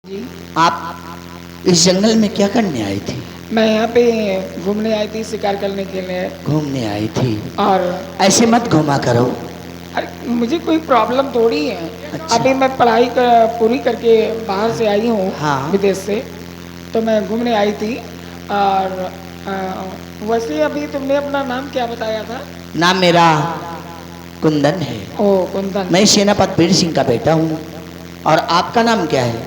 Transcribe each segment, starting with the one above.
जी आप इस जंगल में क्या करने आई थी? मैं यहाँ पे घूमने आई थी, शिकार करने के लिए। घूमने आई थी? और ऐसे मत घूमा करो। अरे मुझे कोई प्रॉब्लम थोड़ी है। अच्छा। अभी मैं पूरी करके बाहर से आई हूँ, हाँ। विदेश से। तो मैं घूमने आई थी। और वैसे अभी तुमने अपना नाम क्या बताया था? नाम मेरा कुंदन है। ओ कुंदन। मैं सेनापति वीर सिंह का बेटा हूँ। और आपका नाम क्या है?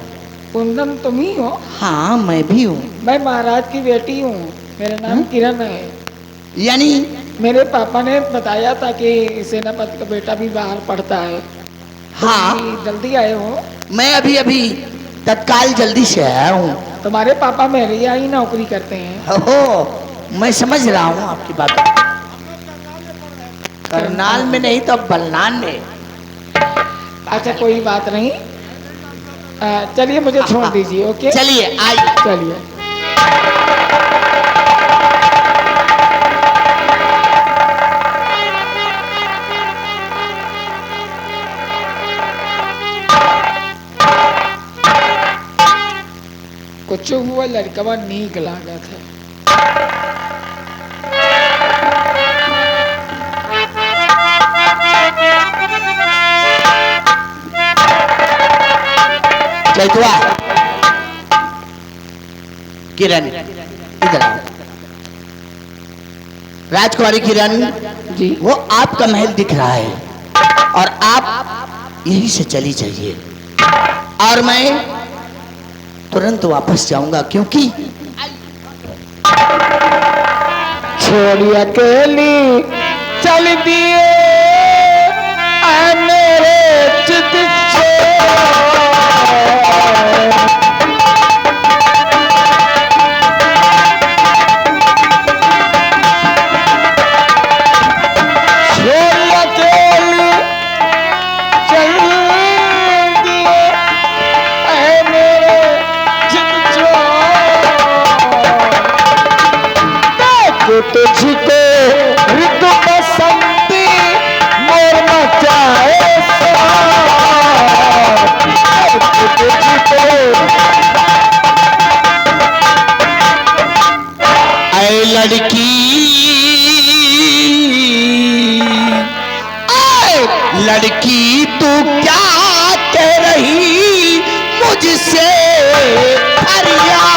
कुंदन तुम ही हो? हाँ, मैं भी हूँ। मैं महाराज की बेटी हूँ। मेरा नाम किरण है। यानी मेरे पापा ने बताया था कि सेनापति का बेटा भी बाहर पढ़ता है। हाँ, तुम भी जल्दी आए हो? मैं अभी अभी तत्काल जल्दी से आया हूँ। तुम्हारे पापा मेरे यहाँ ही नौकरी करते हैं। ओहो, मैं समझ रहा हूँ आपकी बात। करनाल में नहीं तो बलनान में। अच्छा कोई बात नहीं। चलिए मुझे छोड़ दीजिए। ओके चलिए आइए। चलिए। कुछ हुआ लड़कवा नीक लागत है। चैतुआ, किरण इधर आओ। राजकुमारी किरण जी वो आपका महल दिख रहा है और आप यहीं से चली जाइए और मैं तुरंत वापस जाऊंगा, क्योंकि छोड़ी अकेली चल दिए मेरे चित तुझको ऋतु बसंती मोर मचाए तुझको ऐ लड़की, ऐ लड़की तू क्या कह रही मुझसे फरियाद?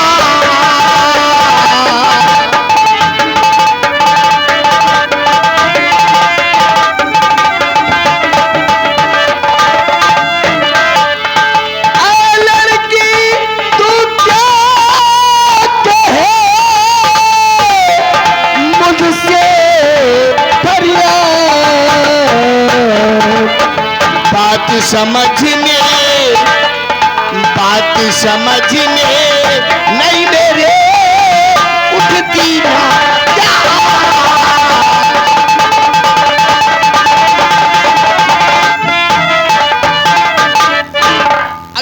बात समझने नहीं मेरे उठती ना।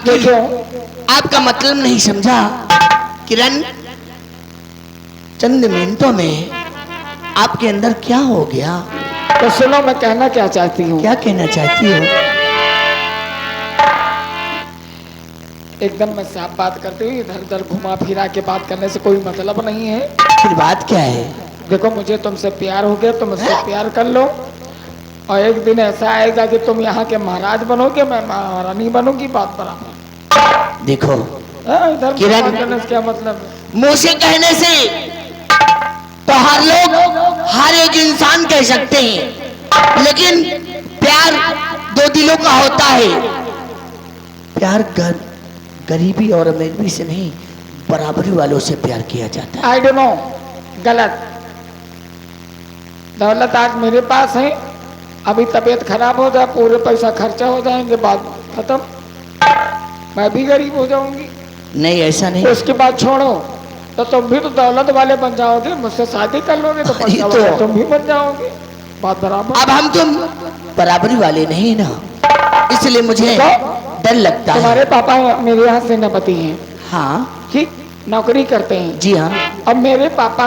देखो आपका मतलब नहीं समझा किरण। चंद मिनटों में आपके अंदर क्या हो गया? तो सुनो मैं कहना क्या चाहती हूँ। क्या कहना चाहती हो? एकदम मैं साफ बात करती हूँ। इधर उधर घुमा फिरा के बात करने से कोई मतलब नहीं है। फिर बात क्या है? देखो मुझे तुमसे प्यार हो गया, तुम मुझसे प्यार कर लो। और एक दिन ऐसा आएगा कि तुम यहाँ के महाराज बनोगे, मैं महारानी बनूंगी। बात बराबर। देखो इधर किरण, करने से क्या मतलब? मुंह से कहने से तो हर लोग हर एक इंसान कह सकते हैं, लेकिन प्यार दो दिलों का होता है। प्यार गरीबी और अमीरी से नहीं, बराबरी वालों से प्यार किया जाता है। आई डोंट नो, गलत। दौलत आज मेरे पास है, अभी तबीयत खराब हो जाए, पूरे पैसा खर्चा हो जाएंगे, बात खत्म, मैं भी गरीब हो जाऊंगी। नहीं ऐसा नहीं। उसके बाद छोड़ो, तो तुम भी तो दौलत वाले बन जाओगे, मुझसे शादी कर लोगे तो पैसा वाले तुम भी बन जाओगे। बात बराबर। अब हम तुम बराबरी वाले नहीं ना, इसलिए मुझे डर लगता है। तुम्हारे पापा मेरे यहाँ सेनापति हैं। हाँ ठीक, नौकरी करते हैं। जी हाँ। अब मेरे पापा,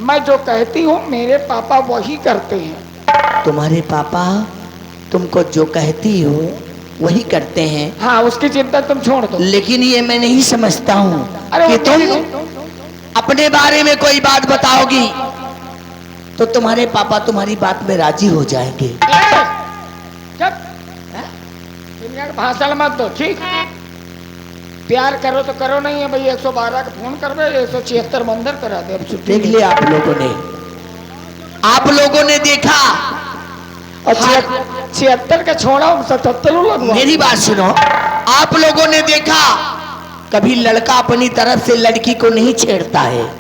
मैं जो कहती हूँ मेरे पापा वही करते हैं। तुम्हारे पापा तुमको जो कहती हो वही करते हैं। हाँ, उसकी चिंता तुम छोड़ दो। लेकिन ये मैं नहीं समझता हूँ अरे कि वो तुम मेरी- अपने बारे में कोई बात बताओगी तो तुम्हारे पापा तुम्हारी बात में राजी हो जाएंगे। जब भाषण मत दो, ठीक? प्यार करो तो करो, नहीं है भाई 112 का फोन कर दे, 176 मंदिर करा दे। अब छुट्टी देख लिया आप लोगों ने देखा। और 76 का छोड़ा 77 लगवा। मेरी बात सुनो, आप लोगों ने देखा कभी लड़का अपनी तरफ से लड़की को नहीं छेड़ता है,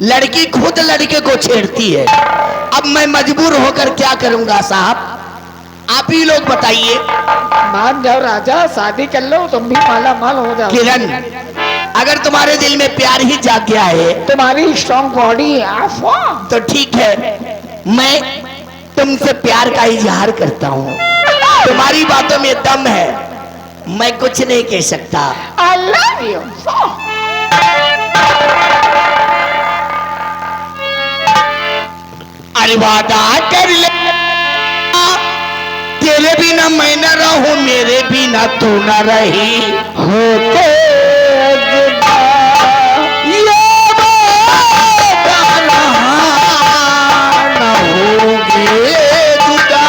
लड़की खुद लड़के को छेड़ती है। अब मैं मजबूर होकर क्या करूंगा साहब, आप ही लोग बताइए। मान जाओ राजा, शादी कर लो, तुम भी माला माल हो जाओ। किरण, अगर तुम्हारे दिल में प्यार ही जाग गया है, तुम्हारी स्ट्रॉन्ग बॉडी है तो ठीक है, मैं तुमसे प्यार का इजहार करता हूँ। तुम्हारी बातों में दम है, मैं कुछ नहीं कह सकता। I love you. अरे वादा कर ले, तेरे बिना मैं न रहूं, मेरे बिना तू न रही। होते जुदा, ये वादा न होंगे जुदा,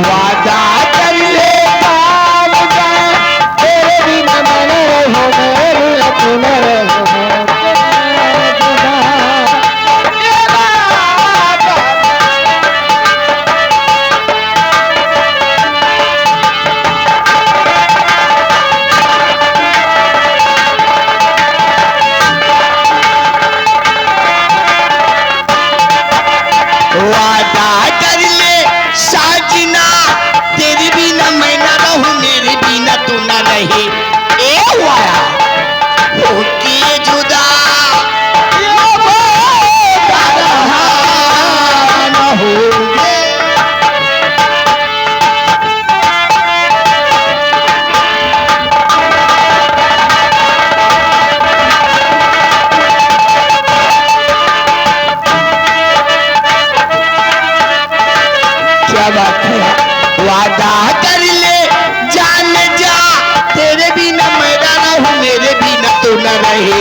वादा कर ले तेरे बिना मैं न रहूं, मेरे बिना तू न रहो। वादा कर ले साजना, तेरे बिना मैं न रहूं, मेरे बिना तू न रही। ए वाया होके जुदा, ये वादा न होंगे। क्या बात है, वादा कर ले जान जा, तेरे बिना मैं न रहूं, मेरे बिना तू न रहे।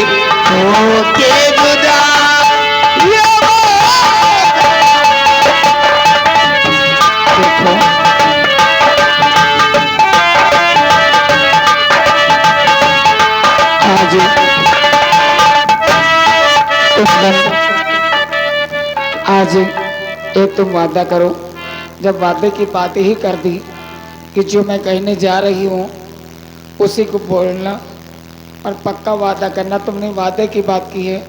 होके जुदा, ये देखो, आज उस दिन, आज एक तुम वादा करो। जब वादे की बात ही कर दी कि जो मैं कहने जा रही हूँ उसी को बोलना और पक्का वादा करना। तुमने वादे की बात की है,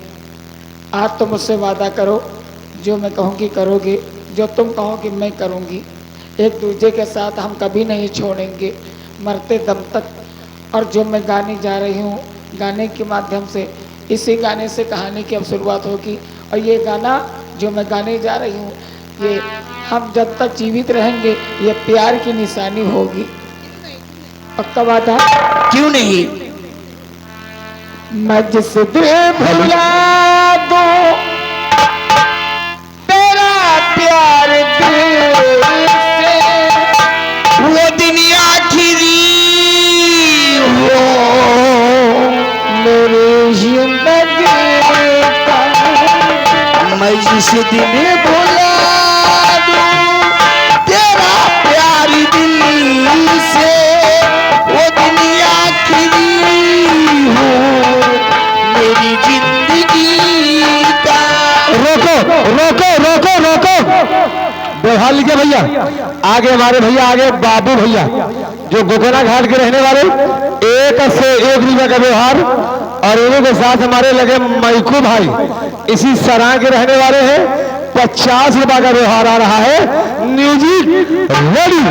आज तुम मुझसे वादा करो, जो मैं कहूँगी करोगे, जो तुम कहोगे मैं करूँगी। एक दूसरे के साथ हम कभी नहीं छोड़ेंगे, मरते दम तक। और जो मैं गाने जा रही हूँ, गाने के माध्यम से, इसी गाने से कहानी की अब शुरुआत होगी। और ये गाना जो मैं गाने जा रही हूँ, ये हम जब तक जीवित रहेंगे ये प्यार की निशानी होगी। पक्का वादा? क्यों नहीं? मैं जिस दिल भुला दूं तेरा प्यार दिल से, वो दिन आखिरी हो मेरी जिंदगी का। मैं जिस दिन भुला दूं तेरा प्यार दिल से, वो दिन आखिरी हो मेरी जिंदगी का। रोको रोको रोको रोको, व्यवहार लीजिए भैया। आगे हमारे भैया, आगे बाबू भैया जो गोकना घाट के रहने वाले, 1 से 1 रुपया का व्यवहार। और इन्हीं के साथ हमारे लगे मैकू भाई, इसी सराय के रहने वाले हैं, 50 रुपया का व्यवहार आ रहा है। Music ready.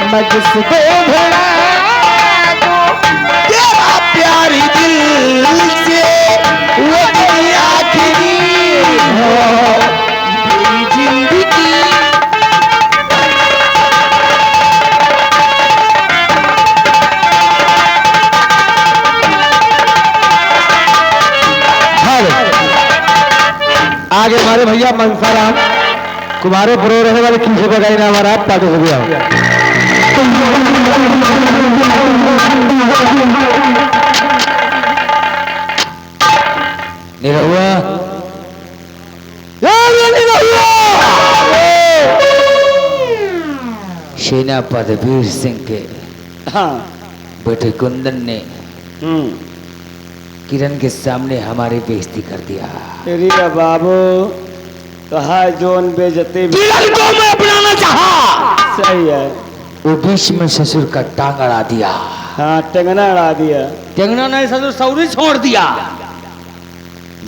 मैं जिसको भुला दूं तेरा प्यार दिल से, वो दिन आखिरी हमारे भैया मनसाराम कुमारे पुरो रहने वाले किसी को गए ना हमारा पार्टी हो गया निरहुआ सेनापति वीर सिंह के हाँ बेटे कुंदन ने किरण के सामने हमारी बेइज्जती कर दिया। तेरी का बाबू कहा जोन बेजती भी किरण को मैं अपनाना चाहा, सही है। वो बीच में ससुर का टांग अड़ा दिया। हाँ टेंगना अड़ा दिया। टेंगना नहीं ससुर सौरी छोड़ दिया।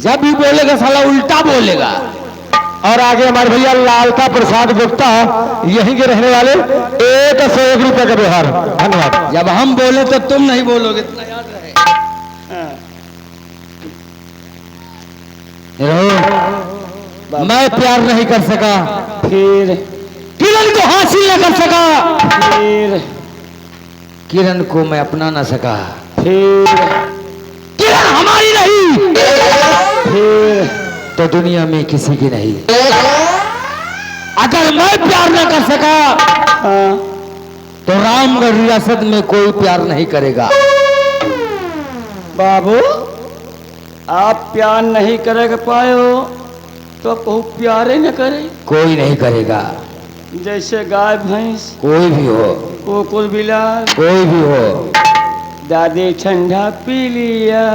जब भी बोलेगा साला उल्टा बोलेगा। और आगे हमारे भैया लालता प्रसाद गुप्ता यहीं के रहने वाले 101 रुपए का व्यवहार। धन्यवाद। जब हम बोले तो तुम नहीं बोलोगे, इतना याद रहे। मैं प्यार नहीं कर सका, फिर किरण को हासिल न कर सका, फिर किरण को मैं अपना न सका, फिर किरण हमारी नहीं, फिर तो दुनिया में किसी की नहीं। अगर मैं प्यार न कर सका हाँ तो रामगढ़ रियासत में कोई प्यार नहीं करेगा। बाबू आप प्यार नहीं कर पाए हो तो बहुत प्यारे न करे। कोई नहीं करेगा, जैसे गाय भैंस, कोई भी हो, कुकुर बिलार, कोई भी हो। दादी ठंडा पी लिया,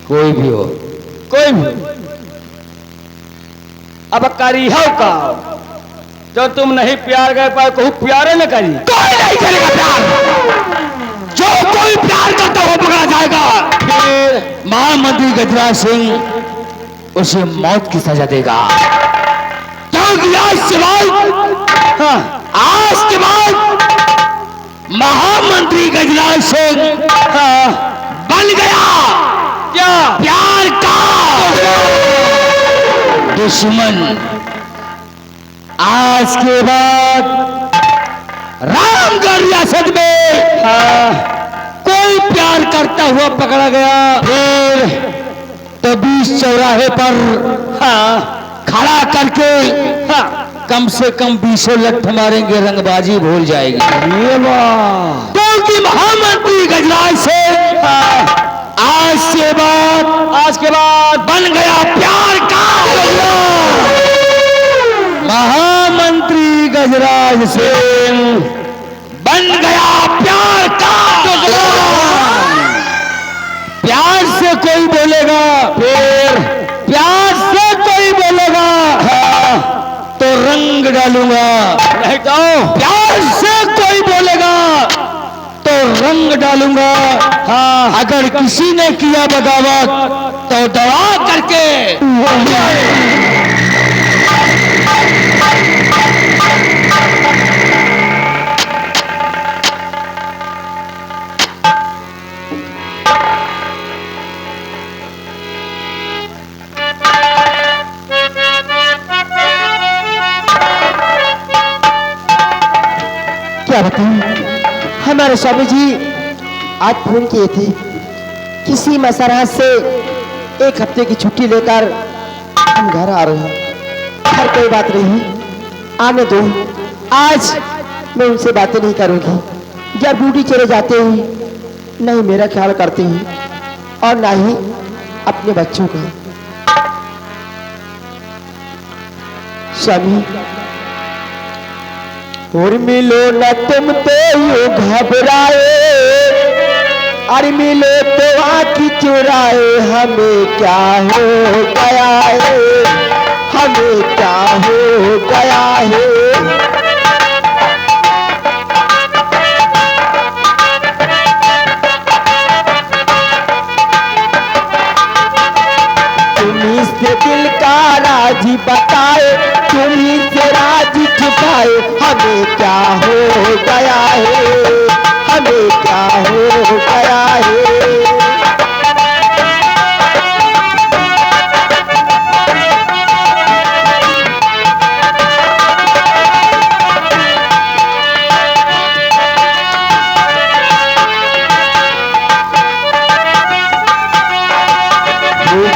कोई भी हो, कोई भी। अब करी हो का जो तुम नहीं प्यार कर पाए को प्यारे न करी। कोई नहीं करेगा प्यार। जो कोई प्यार करता हो पकड़ा जाएगा। फिर महामंत्री गजराज सिंह उसे मौत की सजा देगा। क्योंकि आज के बाद, हाँ आज के बाद महामंत्री गजराज सिंह हाँ बन गया क्या प्यार का दुश्मन। आज के बाद रामगढ़ रियासत में हाँ कोई प्यार करता हुआ पकड़ा गया फिर तो 20 चौराहे पर हाँ खड़ा करके हाँ कम से कम 20 लठ मारेंगे, रंगबाजी भूल जाएगी। ये बात क्योंकि महामंत्री गजराज से आज के बाद बन गया प्यार का महामंत्री गजराज सिंह बन गया प्यार का प्यार से कोई बोलेगा, फिर प्यार से कोई बोलेगा तो रंग डालूंगा, नहीं तो प्यार से कोई बोलेगा तो रंग डालूंगा। हाँ, अगर किसी ने किया बगावत तो दवा करके क्या बताऊं, हमारे स्वामी जी आज फोन किए थे, किसी मसरात से 1 हफ्ते की छुट्टी लेकर हम घर आ रहे हैं। हर कोई बात नहीं, आने दो। आज मैं उनसे बातें नहीं करूंगी। जब ड्यूटी चले जाते हैं नहीं मेरा ख्याल करते हैं और ना ही अपने बच्चों का। स्वामी और मिलो न तुम तो यूं घबराए, और मिलो तो आँखी चुराए, हमें क्या हो गया है, हमें क्या हो गया है। तुम्ही से दिल का राज बताए, तुम्ही से राज छुपाए, हमें क्या हो गया है, हमें क्या हो गया है।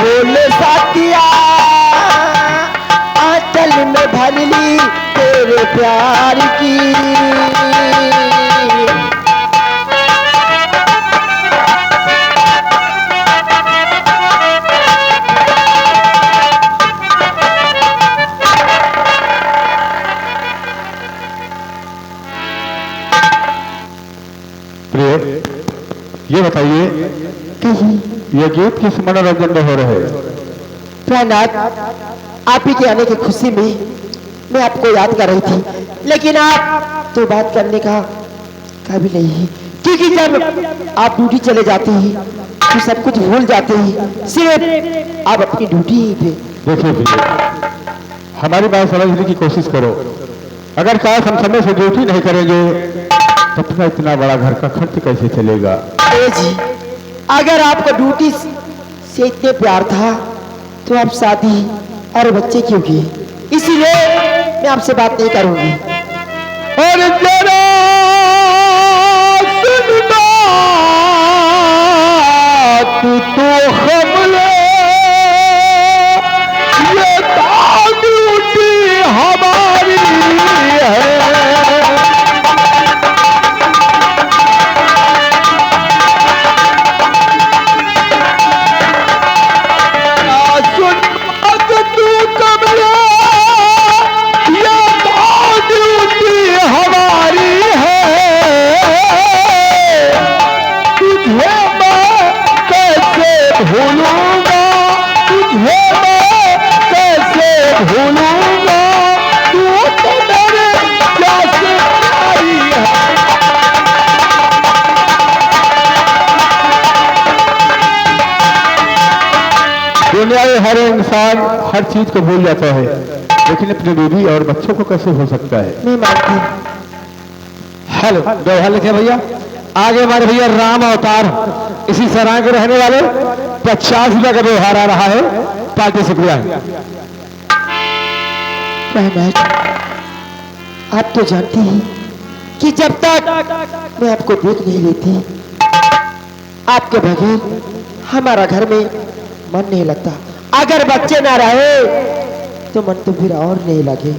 बोले साथी ये बताइए, कहिए ये गीत किस मनोरंजन में हो रहे हैं? प्राणनाथ, आप ही के आने की खुशी में मैं आपको याद कर रही थी, लेकिन आप तो बात करने का काबिल नहीं है, क्योंकि जब आप ड्यूटी चले जाते हैं तो सब कुछ भूल जाते हैं, सिर्फ आप अपनी ड्यूटी ही पे। देखिए भैया, हमारी बात समझने की कोशिश करो। अगर काश हम समय से ड्यूटी नहीं करेंगे तो अपना इतना बड़ा घर का खर्च कैसे चलेगा? ए जी, अगर आपको ड्यूटी से इतने प्यार था तो आप शादी और बच्चे क्यों किए? इसीलिए मैं आपसे बात नहीं करूंगी। और जरा सुनना तू तो खबले, ये ड्यूटी हमारी है। दुनिया में हर इंसान हर चीज को भूल जाता है, लेकिन अपनी बीवी और बच्चों को कैसे भूल सकता है? मैं मानती हूँ। हेलो, व्यवहार लिखे भैया। आगे हमारे भैया राम अवतार इसी सराय के रहने वाले 50 रुपये का व्यवहार आ रहा है, पार्टी शुक्रिया। आप तो जानती हैं कि जब तक मैं आपको देख नहीं लेती, आपके बगैर हमारा घर में मन नहीं लगता। अगर बच्चे ना रहे तो मन तो फिर और नहीं लगे।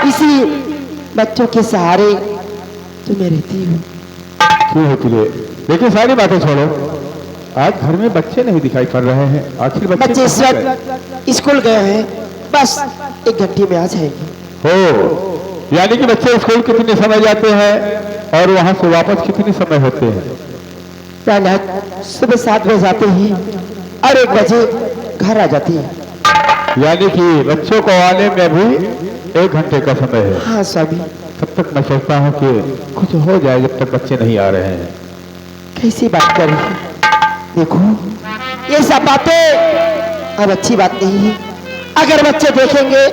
इसी बच्चों के सहारे तो मैं रहती हूँ। क्यों होती है? देखिए, सारी बातें छोड़ो, आज घर में बच्चे नहीं दिखाई पड़ रहे हैं। आखिर बच्चे इस वक्त स्कूल गए हैं, बस 1 घंटे में आ जाएंगे। हो, यानी कि बच्चे स्कूल कितने समय जाते हैं और वहां से वापस कितने समय होते हैं? सुबह 7 बजे जाते हैं और 1 बजे घर आ जाती है। यानी कि बच्चों को आने में भी 1 घंटे का समय है। हाँ स्वामी। तब तक मैं सोचता हूँ कि कुछ हो जाए जब तक बच्चे नहीं आ रहे हैं। कैसी बात कर रही है? देखो, ये सब बातें अब अच्छी बात नहीं है। अगर बच्चे देखेंगे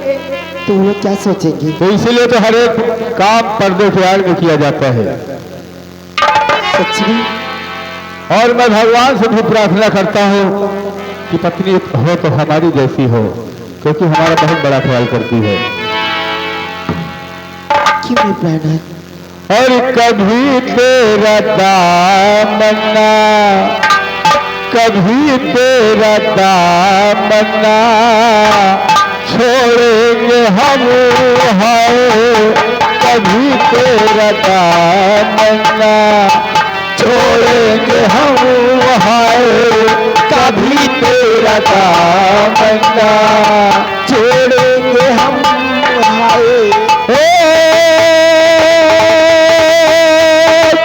तो वो क्या सोचेंगे? तो इसीलिए तो हर एक काम पर्दे के आड़ में किया जाता है। सच में? और मैं भगवान से भी प्रार्थना करता हूँ कि पत्नी हो तो हमारी जैसी हो, क्योंकि हमारा बहुत बड़ा ख्याल करती है। क्यों प्राणनाथ? और कभी तेरा दामना, कभी तेरा दामना छोड़ेंगे हम, हाय कभी तेरा दामना छोड़ेंगे हम, हाय कभी तेरा दामना छोड़ेंगे हम, हाय।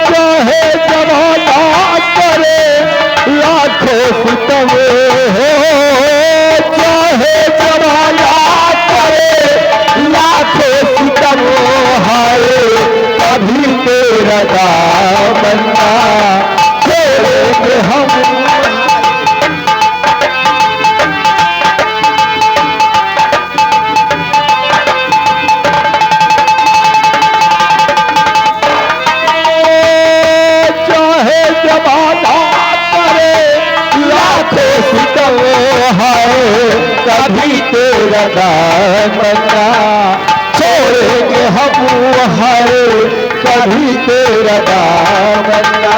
चाहे जमाना करे लाखों सितम हो, चाहे जमाना करे लाखों सितम, हाय कभी तेरा दामना छोड़ेंगे हम। कभी तेरा दामना छोड़ेंगे हम, हाय कभी तेरा दामना।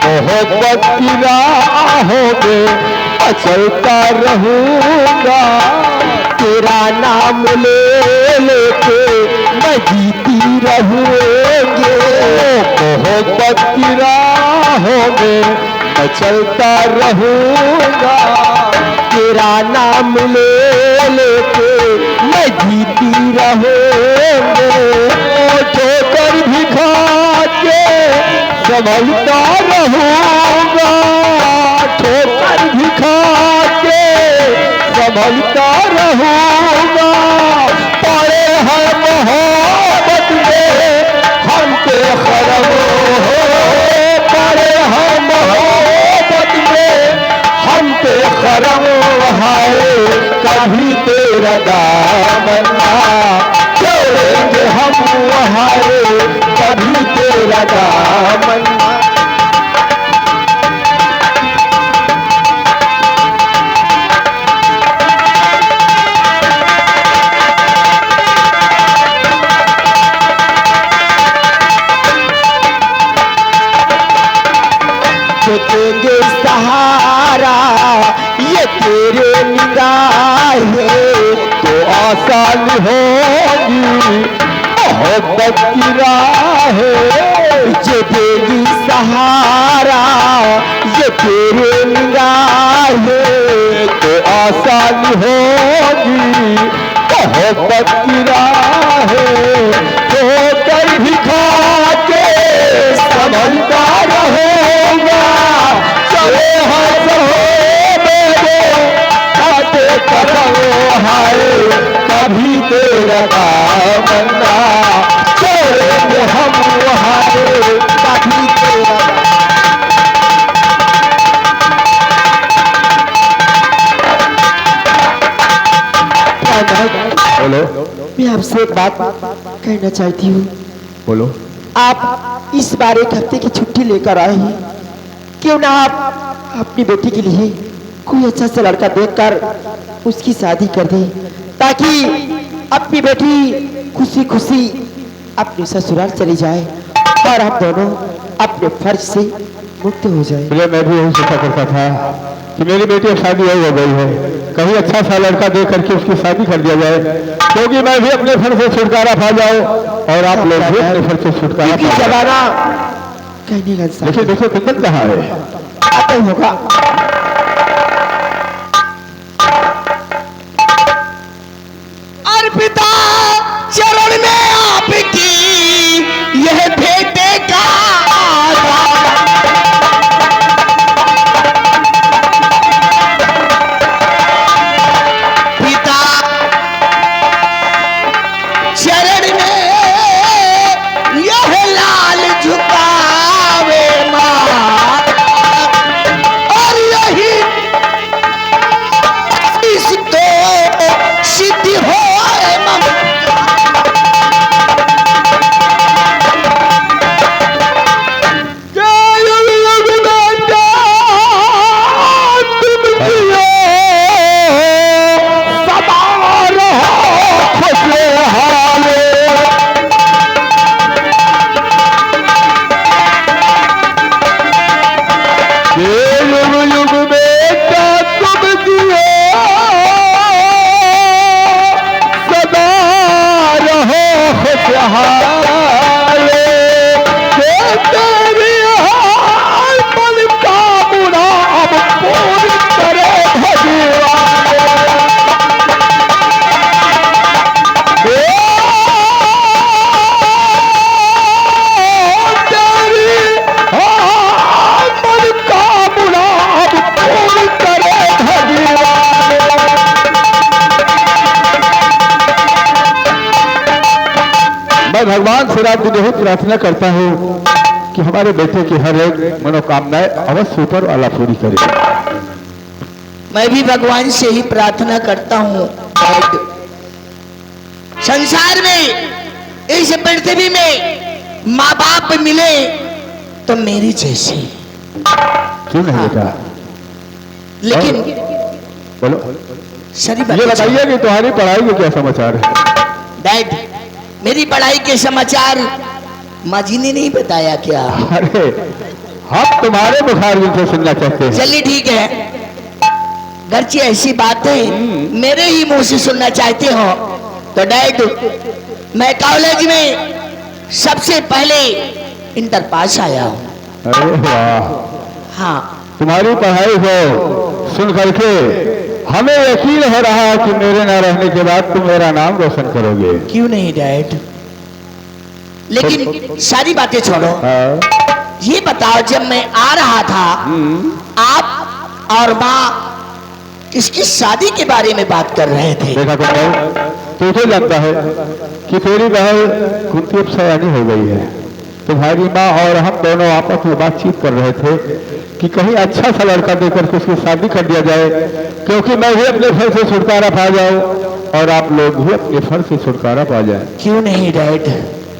मोहब्बत की राहों में चलता रहूंगा, तेरा नाम ले लेके मैं जीती रहूंगी। मोहब्बत की राहों में मैं चलता रहूंगा, तेरा नाम ले लेके मैं जीती रहूंगी। ठोकर भी खा के संभलता रहूंगा, ठोकर भी खा के संभलता रहूंगा। पड़े हैं मोहब्बत में हम पे खरम हो, पड़े हैं मोहब्बत में हम पे खरम है। कभी तेरा दामन ना छोड़ेंगे हम वहारे, कभी तेरा दामन ना। देंगे सहारा ये तेरे निगाहें, तो आसान होगी मोहब्बत की राहें। ये देगी सहारा ये तेरे निगाहें, तो आसान होगी मोहब्बत की राहें। ठोकर भी खा के संभलता रहूंगा, चले हाथ हो मेरे खाते कदम है। कभी तेरा दामन ना छोड़ेंगे हम वहारे, कभी तेरा बोलो मैं आपसे एक बात कहना चाहती हूँ। बोलो। आप इस बार एक हफ्ते की छुट्टी लेकर आए हैं, क्यों ना आप अपनी बेटी के लिए कोई अच्छा सा लड़का देखकर उसकी शादी कर दें, ताकि अपनी बेटी खुशी खुशी अपने ससुराल चली जाए और हम दोनों अपने फर्ज से मुक्त हो जाए। पहले मैं भी यही सोचा करता था कि मेरी बेटी अब शादी हो गई है, कहीं अच्छा सा लड़का दे करके उसकी शादी कर दिया जाए, क्योंकि मैं भी अपने फर से छुटकारा पा जाऊं और आप लोग भी अपने फर से छुटकारा क्योंकि पा जाओ। जमाना कहने का इंसान देखिए देखो कितना कहाँ है। आता ही होगा। अर्पिता चरण में आपकी यह बेटे का पिता चरण में यह लाल झुकावे मां, और यही इस तो सिद्धि हो मैं भगवान से रात दिन यही प्रार्थना करता हूँ कि हमारे बेटे की हर एक मनोकामनाएं अवश्य ऊपर वाला पूरी करे। मैं भी भगवान से ही प्रार्थना करता हूँ, संसार में इस पृथ्वी में माँ बाप मिले तो मेरी जैसे, क्यों नहीं बेटा? लेकिन बोलो। सही ये बताइए कि तुम्हारी पढ़ाई के क्या समाचार है? डैड, मेरी पढ़ाई के समाचार माँ जी ने नहीं बताया क्या? अरे हम तुम्हारे बुखार से सुनना चाहते हैं। चलिए ठीक है, गर्ची ऐसी बात है मेरे ही मुंह से सुनना चाहते हो तो डैड, मैं कॉलेज में सबसे पहले इंटर पास आया हूँ। अरे वाह, हाँ, तुम्हारी पढ़ाई को सुन करके हमें यकीन हो रहा है कि मेरे न रहने के बाद तुम मेरा नाम रोशन करोगे। क्यों नहीं डैड? लेकिन सारी बातें छोड़ो, हाँ। ये बताओ जब मैं आ रहा था आप और माँ किसकी शादी के बारे में बात कर रहे थे? देखा तू तो जानता है कि तेरी बहन कुंती अब सयानी हो गई है। तुम्हारी माँ और हम दोनों आपस में बातचीत कर रहे थे कि कहीं अच्छा सा लड़का देकर के उसकी शादी कर दिया जाए, क्योंकि मैं भी अपने फल से छुटकारा पा जाऊं और आप लोग भी अपने फल से छुटकारा पा जाए। क्यों नहीं डैड?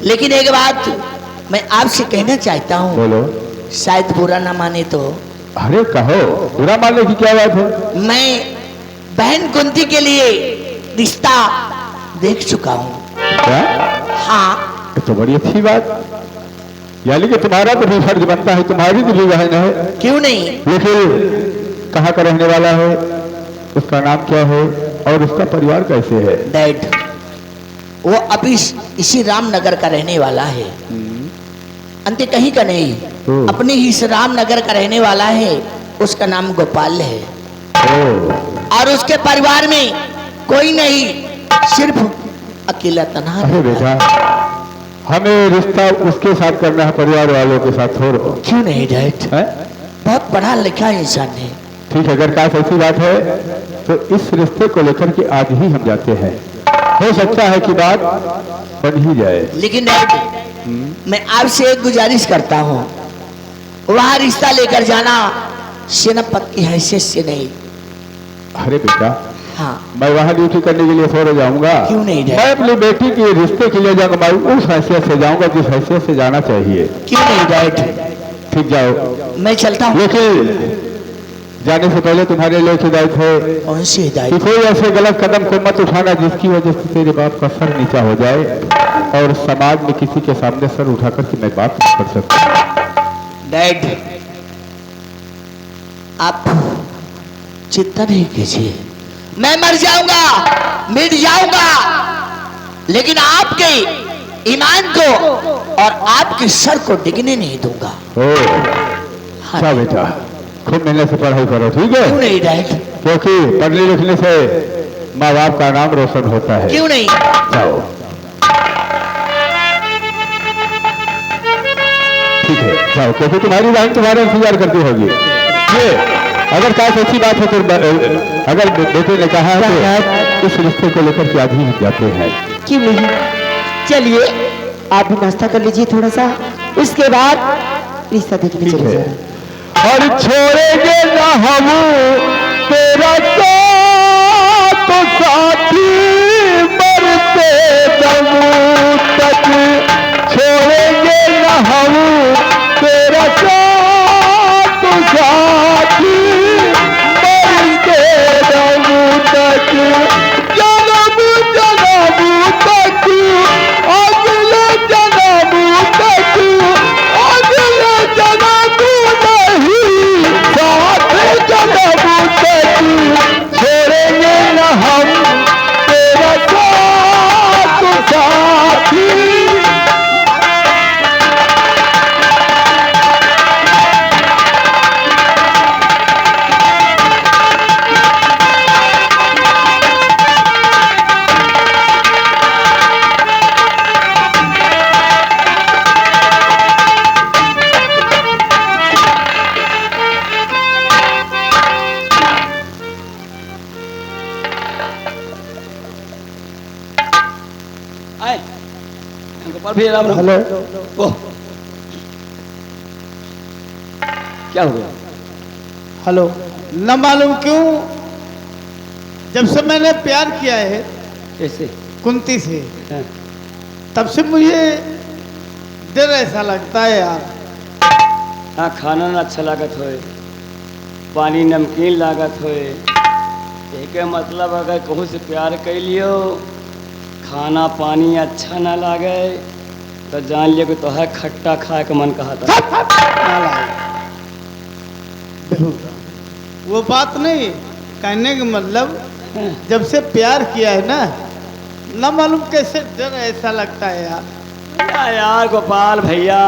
लेकिन एक बात मैं आपसे कहना चाहता हूँ, बोलो। शायद बुरा ना माने तो। अरे कहो, बुरा मानने की क्या बात है? मैं बहन कुंती के लिए रिश्ता देख चुका हूँ। क्या? हाँ। ये तो बड़ी अच्छी बात, यानी कि तुम्हारा तो भी फर्ज बनता है, तुम्हारी तो भी बहन है। क्यों नहीं? लेकिन कहाँ का रहने वाला है, उसका नाम क्या है और उसका परिवार कैसे है? डैड वो अभी इसी रामनगर का रहने वाला है, अंत कहीं का नहीं, अपने ही इस रामनगर का रहने वाला है। उसका नाम गोपाल है और उसके परिवार में कोई नहीं, सिर्फ अकेला तन्हा। अरे बेटा, हमें रिश्ता उसके साथ करना है, परिवार वालों के साथ थोड़ा। क्यों नहीं डैड? बहुत पढ़ा लिखा इंसान है। ठीक है, अगर काश ऐसी बात है तो इस रिश्ते को लेकर के आज ही हम जाते हैं, हो सकता है कि बात बन ही जाए। लेकिन डैड मैं आपसे एक गुजारिश करता हूँ, वहाँ रिश्ता लेकर जाना सेनापति की हैसियत से नहीं। अरे बेटा, हाँ। मैं वहाँ ड्यूटी करने के लिए थोड़ा जाऊंगा। क्यों नहीं डैड? मैं अपनी बेटी के रिश्ते के लिए जाऊंगा, मैं उस हैसियत से जाऊंगा जिस हैसियत से जाना चाहिए। क्यों नहीं डैड? ठीक, जाओ। मैं चलता हूँ। लेकिन जाने से पहले तुम्हारे लिए हिदायत है कौन सी कि हिदायत? कोई ऐसे गलत कदम को मत उठाना जिसकी वजह से तेरे बाप का सर नीचा हो जाए और समाज में किसी के सामने सर उठाकर के मैं बात नहीं कर सकता। डैड आप चिंता नहीं कीजिए, मैं मर जाऊंगा, मिट जाऊंगा, लेकिन आपके ईमान को और आपके सर को डिगने नहीं दूंगा। अच्छा बेटा, खूब मेहनत से पढ़ाई करो, ठीक है? क्यों नहीं डैड? क्योंकि पढ़ने लिखने से माँ बाप का नाम रोशन होता है। क्यों नहीं? जाओ। ठीक है, जाओ, क्योंकि तुम्हारी बहन तुम्हारा इंतजार करती होगी। ये अगर काश अच्छी बात है तो अगर बेटे ने कहा है तो इस रिश्ते को लेकर के आज ही हम जाते हैं। क्यों नहीं? चलिए आप भी नाश्ता कर लीजिए थोड़ा सा, उसके बाद रिश्ता देखने ठीक चले है। जाएंगे। और छोड़ेंगे ना हम तेरा साथ, तो साथी मरते दम तक। छोड़ेंगे ना हम तेरा साथ, तो साथी मरते दम तक। जन्म जन्म तक, अगले जन्म तक, अगले जन्म साथ जन्म तक। छोड़ेंगे न हम तेरा साथ साथी। हेलो, क्या हो गया? हेलो। न मालूम क्यों जब से मैंने प्यार किया है कैसे? कुंती से, हाँ। तब से मुझे डर ऐसा लगता है यार। हाँ, खाना न अच्छा लागत होए, पानी नमकीन लागत होए, एक मतलब अगर कहूँ से प्यार कर लियो, खाना पानी अच्छा ना लागे तो जान लियो कि तोहर खट्टा खाए के मन कहा था। वो बात नहीं, कहने का मतलब जब से प्यार किया है ना, न मालूम कैसे डर ऐसा लगता है यार। यार गोपाल भैया,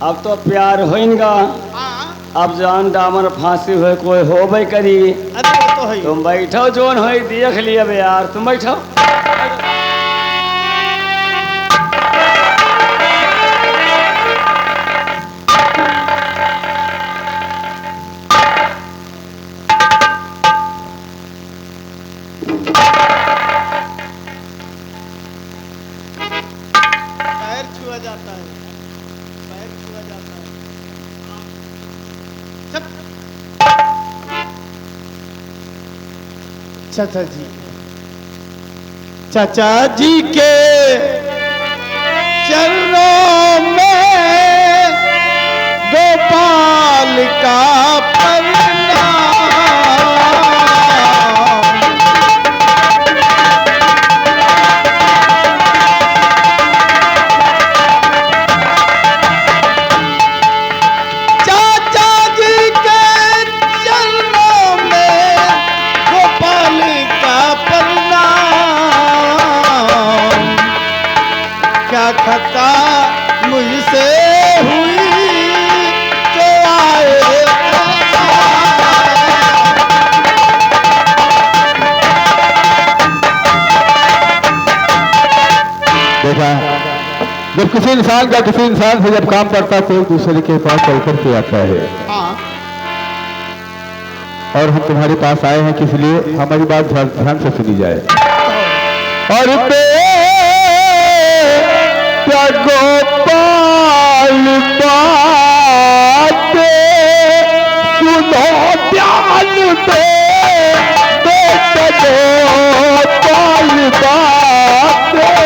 अब तो प्यार होइनगा हाँ। अब जान दामन फांसी हो कोई हो भाई करी। अरे वो तो है ही। तुम बैठो जोन हो देख लिया बे यार, तुम बैठो। पैर छुआ जाता है, पैर छुआ जाता है। चुप। चाचा जी, चाचा जी के चरणों में गोपाल का प्रणाम। चाचा जी के चरणों में गोपाल का प्रणाम। क्या खता मुझसे हुई जो आए देखा, जब किसी इंसान का किसी इंसान से जब काम पड़ता है तो एक दूसरे के पास चल करके आता है। हाँ और हम तुम्हारे पास आए हैं किस लिए, हमारी बात ध्यान से सुनी जाए। और बेटा गोपाल बातें सुनो ध्यान दे, बेटा गोपाल बातें।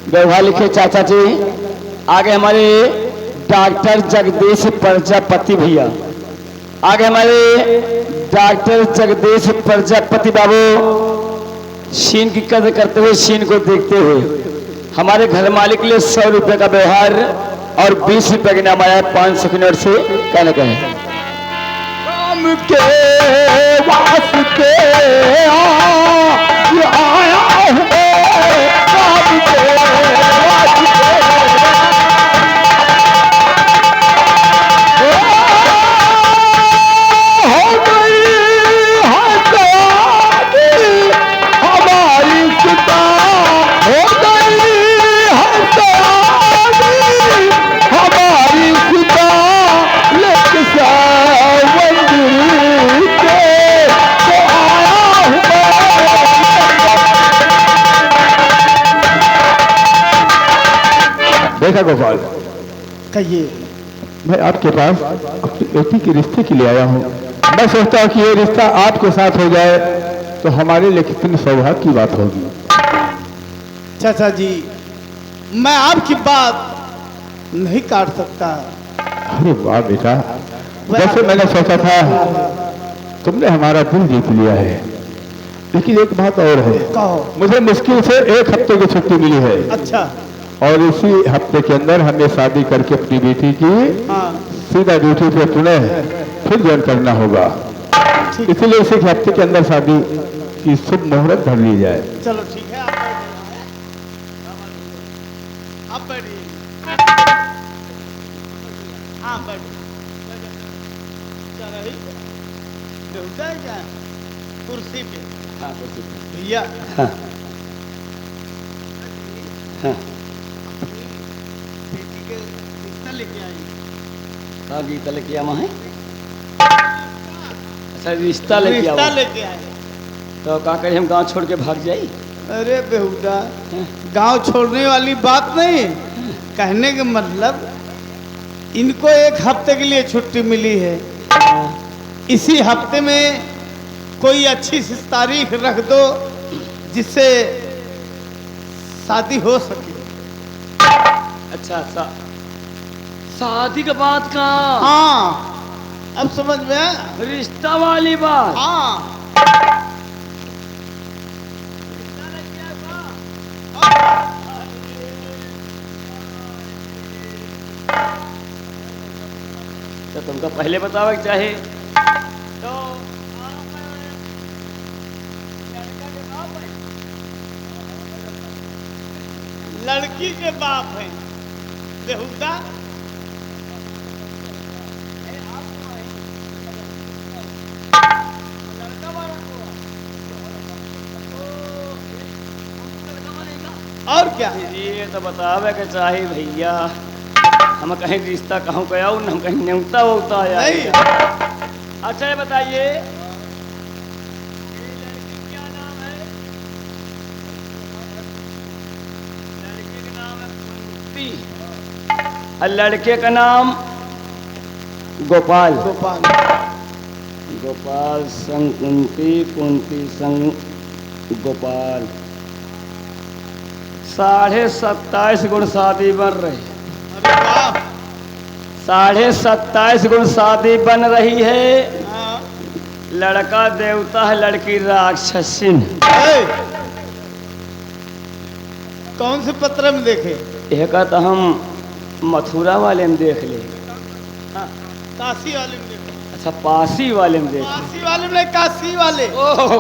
व्यवहार लिखे चाचा जी। आगे हमारे डॉक्टर जगदीश प्रजापति भैया, आगे हमारे डॉक्टर जगदीश प्रजापति बाबू शीन की कदर करते हुए, शीन को देखते हुए हमारे घर मालिक के लिए 100 रुपए का व्यवहार और 20 रुपए के नाम आया 500 की नोट से कहने का है। राम के वास्ते आया है, राम के वास्ते हो गई है शादी हमारी सीता, हो गई है शादी हमारी सीता, लेके सावंतरी के तो आया हूँ। देखा गोपाल, कहिए। मैं आपके पास अपनी बेटी के रिश्ते के लिए आया हूँ। मैं सोचता हूँ कि ये रिश्ता आपके साथ हो जाए तो हमारे लिए कितनी सौभाग्य की बात होगी। चाचा जी, मैं आपकी बात नहीं काट सकता। अरे वाह बेटा, जैसे मैंने सोचा था तुमने हमारा दिल जीत लिया है। लेकिन एक बात और है, कहो। मुझे मुश्किल से 1 हफ्ते की छुट्टी मिली है अच्छा। और इसी हफ्ते के अंदर हमें शादी करके अपनी बेटी की हाँ सीधा ड्यूटी पे चुने फिर ज्वाइन करना होगा। ठीक। इसलिए इसी हफ्ते के अंदर शादी की शुभ मुहूर्त धर ली जाए। चलो ठीक है, आप बैठिए। हाँ बैठिए। चलो बेहुदा है क्या? कुर्सी पे। हाँ, कुर्सी पे। भैया हाँ। हाँ। बेटी के रिश्ता लेके आई। कहाँ गीता लेके आवा है? अच्छा, रिश्ता लेके रिश्ता आवा। लेके आए। तो का करी, हम गांव छोड़ के भाग जाई? अरे बेहुदा, गांव छोड़ने वाली बात नहीं। कहने का मतलब इनको 1 हफ्ते के लिए छुट्टी मिली है। इसी हफ्ते में कोई अच्छी सी तारीख रख दो जिससे शादी हो सके। अच्छा अच्छा, शादी के बाद का हाँ, अब समझ में आया? रिश्ता वाली बात। हाँ। तो तुमको पहले बतावे के चाहे। तो लड़की के बाप हैं बेहुदा। और क्या? ये तो बतावे के चाहे भैया, हम कहीं रिश्ता कहूँ गया हम कहीं न्योता वोता आया नहीं। अच्छा ये बताइए, और लड़के का नाम गोपाल। गोपाल। गोपाल संग कुंती, कुंती संग गोपाल। 27.5 गुण शादी बन रही। अरे वाह। 27.5 गुण शादी बन रही है। हाँ। लड़का देवता है, लड़की राक्षसिन। ए, कौन से पत्र में देखे? एक तो हम मथुरा वाले में देख ले। काशी वाले में देखे। अच्छा, पासी वाले में देख। काशी वाले में नहीं, काशी वाले। ओह